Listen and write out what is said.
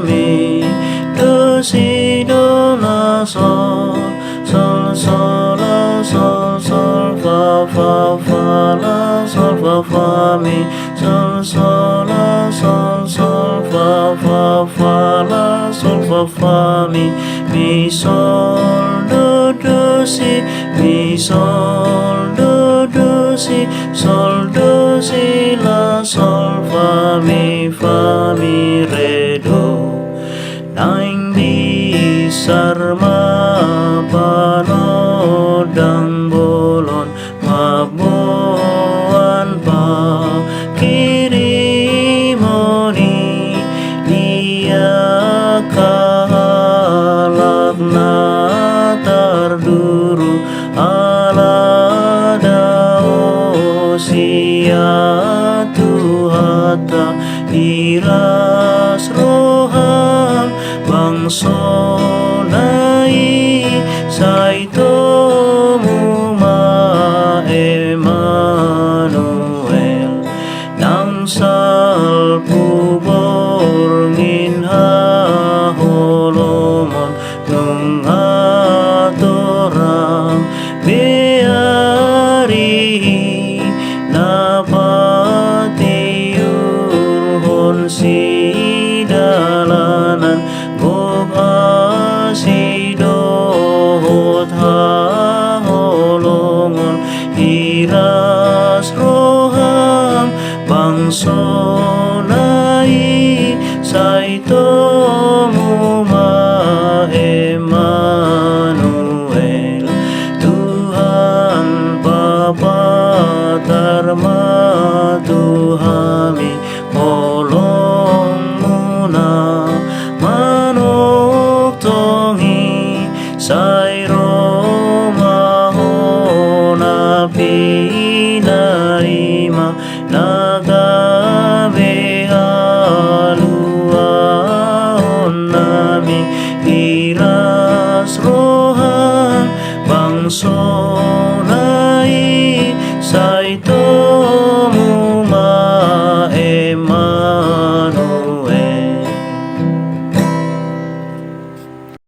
mi, do si do la sol, sol sol la sol sol fa fa fa la sol fa fa mi, sol sol la sol sol fa fa fa la sol fa fa mi sol do si, mi sol do si, sol do si la sol fa mi re do. Naing bisar mapanodang bolon mabuan pa kirimoni dia kahalak na tarduru ala dao sia tuhata iras roham bangso nai saito muma Emmanuel nang salpu borngin holomon nung atorang beari napatiurhon si dalanan goga si dohot holongon iras roham bangso nai saito muma Emmanuel Tuhan papatarma Tuhami holong muna manok tongi sairo mahona pinaima nagabe aluaon nami iras roham bangso